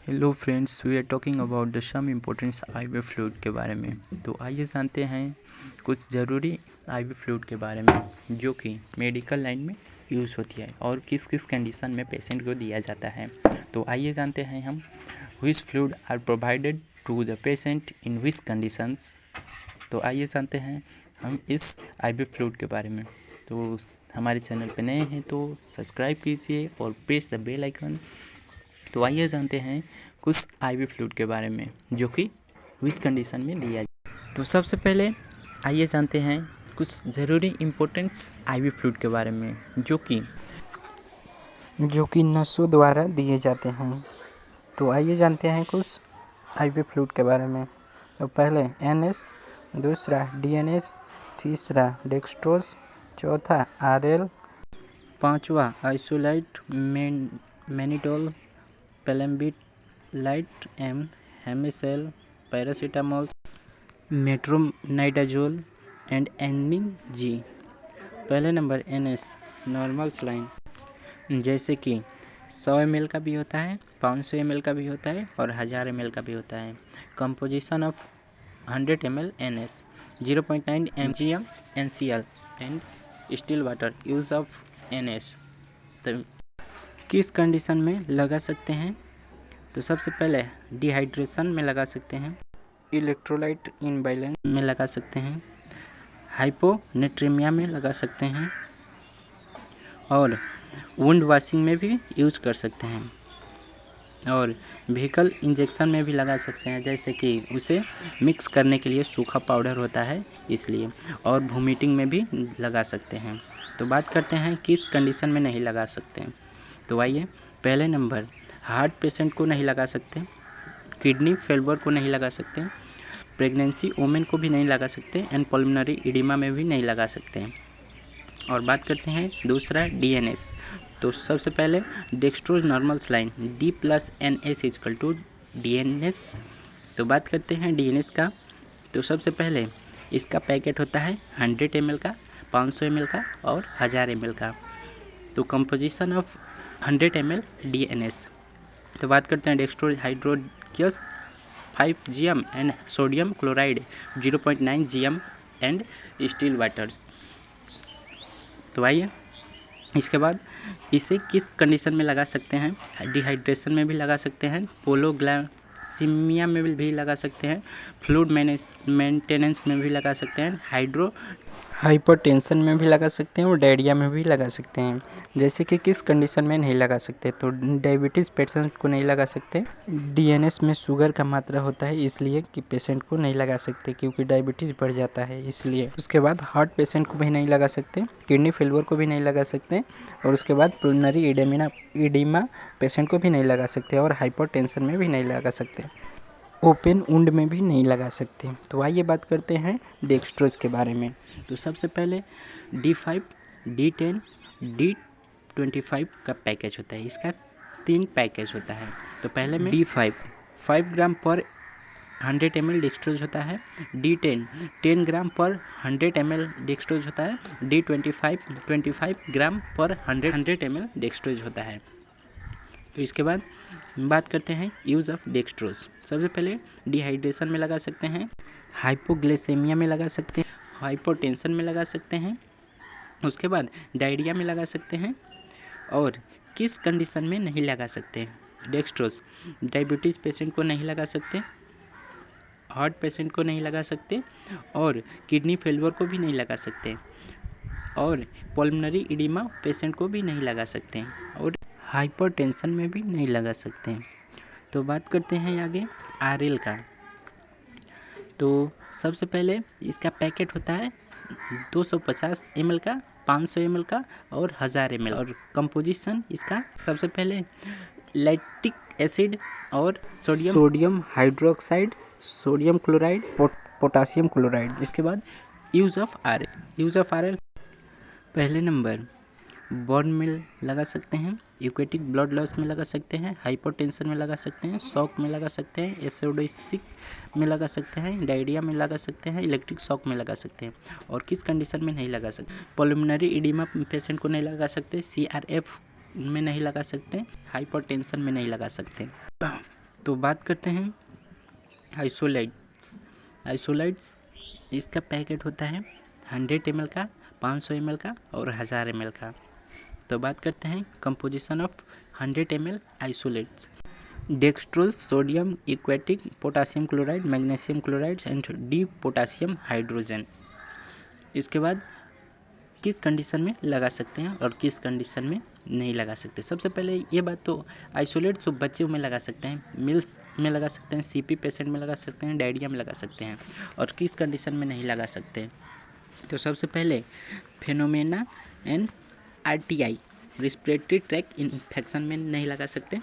Hello friends, we are talking about the some importance IV fluid के बारे में। तो आइए जानते हैं कुछ ज़रूरी आईवी फ्लूइड के बारे में जो कि मेडिकल लाइन में यूज़ होती है और किस किस कंडीशन में पेशेंट को दिया जाता है। तो आइए जानते हैं हम which fluid are provided to the patient in which conditions. तो आइए जानते हैं हम इस आईवी फ्लूइड के बारे में। तो हमारे चैनल पर नए हैं तो सब्सक्राइब कीजिए और प्रेस द बेल आइकन। तो आइए जानते हैं कुछ आईवी फ्लूइड के बारे में जो कि विच कंडीशन में दिया जाए। तो सबसे पहले आइए जानते हैं कुछ ज़रूरी इम्पोर्टेंट्स आईवी फ्लूइड के बारे में जो कि नसों द्वारा दिए जाते हैं। तो आइए जानते हैं कुछ आईवी फ्लूइड के बारे में। तो पहले एनएस, दूसरा डीएनएस, तीसरा डेक्सट्रोज, चौथा आरएल, पांचवा आइसोलाइट मैनिटोल, पेलेम्बिट, लाइट एम, हेमिसेल, पैरासीटामोल, मेट्रोनाइडाजोल एंड एनमिन जी। पहले नंबर एनएस नॉर्मल सलाइन, जैसे कि 100 ml का भी होता है, 500 ml का भी होता है और 1000 ml का भी होता है। Composition of 100 ml NS, 0.9 mgm NCl and still water. Use of NS तो किस कंडीशन में लगा सकते हैं? तो सबसे पहले डिहाइड्रेशन में लगा सकते हैं, इलेक्ट्रोलाइट इनबैलेंस में लगा सकते हैं, हाइपोनेट्रेमिया में लगा सकते हैं और वुंड वॉशिंग में भी यूज कर सकते हैं और व्हीकल इंजेक्शन में भी लगा सकते हैं, जैसे कि उसे मिक्स करने के लिए सूखा पाउडर होता है इसलिए, और वोमिटिंग में भी लगा सकते हैं। तो बात करते हैं किस कंडीशन में नहीं लगा सकते हैं। तो आइए, पहले नंबर हार्ट पेशेंट को नहीं लगा सकते, किडनी फेल्योर को नहीं लगा सकते, प्रेगनेंसी वोमेन को भी नहीं लगा सकते एंड पल्मोनरी एडिमा में भी नहीं लगा सकते हैं। और बात करते हैं दूसरा डीएनएस। तो सबसे पहले dextrose normal saline D+NS DNS. तो बात करते हैं डीएनएस का। तो सबसे पहले इसका पैकेट होता है 100 ml का, 500 ml का और 1000 ml का। तो कंपोजिशन ऑफ 100 ml डीएनएस। तो बात करते हैं डेक्सट्रोज हाइड्रोक्सियस 5 gm and sodium chloride 0.9 gm and still waters. तो आइए, इसके बाद इसे किस कंडीशन में लगा सकते हैं? डिहाइड्रेशन में भी लगा सकते हैं, पोलोग्लाइसीमिया में भी लगा सकते हैं, फ्लूइड मेंटेनेंस में भी लगा सकते हैं, हाइपरटेंशन में भी लगा सकते हैं और डायरिया में भी लगा सकते हैं। जैसे कि किस कंडीशन में नहीं लगा सकते? तो डायबिटीज़ पेशेंट को नहीं लगा सकते, डीएनएस में शुगर का मात्रा होता है इसलिए कि पेशेंट को नहीं लगा सकते क्योंकि डायबिटीज़ बढ़ जाता है इसलिए। उसके बाद हार्ट पेशेंट को भी नहीं लगा सकते, किडनी फेल्योर को भी नहीं लगा सकते और उसके बाद पुल्मोनरी एडिमा पेशेंट को भी नहीं लगा सकते और हाइपरटेंशन में भी नहीं लगा सकते, ओपन वुंड में भी नहीं लगा सकते। तो आइए बात करते हैं डेक्सट्रोज के बारे में। तो सबसे पहले D5, D10, D25 का पैकेज होता है। इसका 3 पैकेज होता है। तो पहले में D5 5 ग्राम पर 100 ml डेक्सट्रोज होता है, D10 10 ग्राम पर 100 ml डेक्सट्रोज होता है, D25 25 ग्राम पर 100 ml डेक्सट्रोज होता है। तो इसके बाद बात करते हैं यूज़ ऑफ डेक्सट्रोज। सबसे पहले डिहाइड्रेशन में लगा सकते हैं, हाइपोग्लाइसेमिया में लगा सकते हैं, हाइपोटेंशन में लगा सकते हैं, उसके बाद डायरिया में लगा सकते हैं। और किस कंडीशन में नहीं लगा सकते डेक्सट्रोज? डायबिटीज़ पेशेंट को नहीं लगा सकते, हार्ट पेशेंट को नहीं लगा सकते और किडनी फेल्योर को भी नहीं लगा सकते और पल्मोनरी एडिमा पेशेंट को भी नहीं लगा सकते और हाइपरटेंशन में भी नहीं लगा सकते। तो बात करते हैं आगे आरएल का। तो सबसे पहले इसका पैकेट होता है 250 ml का, 500 ml का और 1000 ml और कंपोजिशन इसका सबसे पहले लैक्टिक एसिड और sodium hydroxide, sodium chloride, potassium chloride. इसके बाद यूज़ ऑफ आरएल पहले नंबर बर्न में लगा सकते हैं, एक्वेटिक ब्लड लॉस में लगा सकते हैं, हाइपरटेंशन में लगा सकते हैं, शॉक में लगा सकते हैं, एसिडोसिस में लगा सकते हैं, डायरिया में लगा सकते हैं, इलेक्ट्रिक शॉक में लगा सकते हैं। और किस कंडीशन में नहीं लगा सकते? पल्मोनरी एडिमा पेशेंट को नहीं लगा सकते, CRF में नहीं लगा सकते, हाइपरटेंशन में नहीं लगा सकते। तो बात करते हैं आइसोलाइट्स इसका पैकेट होता है 100 ml का, 500 ml का और 1000 ml का। तो बात करते हैं composition of 100 ml isolytes. Dextrose, sodium इक्वेटिक, potassium chloride, magnesium chloride and di potassium hydrogen. इसके बाद किस कंडीशन में लगा सकते हैं और किस कंडीशन में नहीं लगा सकते। सबसे पहले ये बात, तो आइसोलेट तो बच्चों में लगा सकते हैं, मिल्स में लगा सकते हैं, सीपी पेशेंट में लगा सकते हैं, डायरिया में लगा सकते हैं। और किस कंडीशन में नहीं लगा सकते, तो सबसे पहले phenomena and RTI, respiratory track infection में नहीं लगा सकते।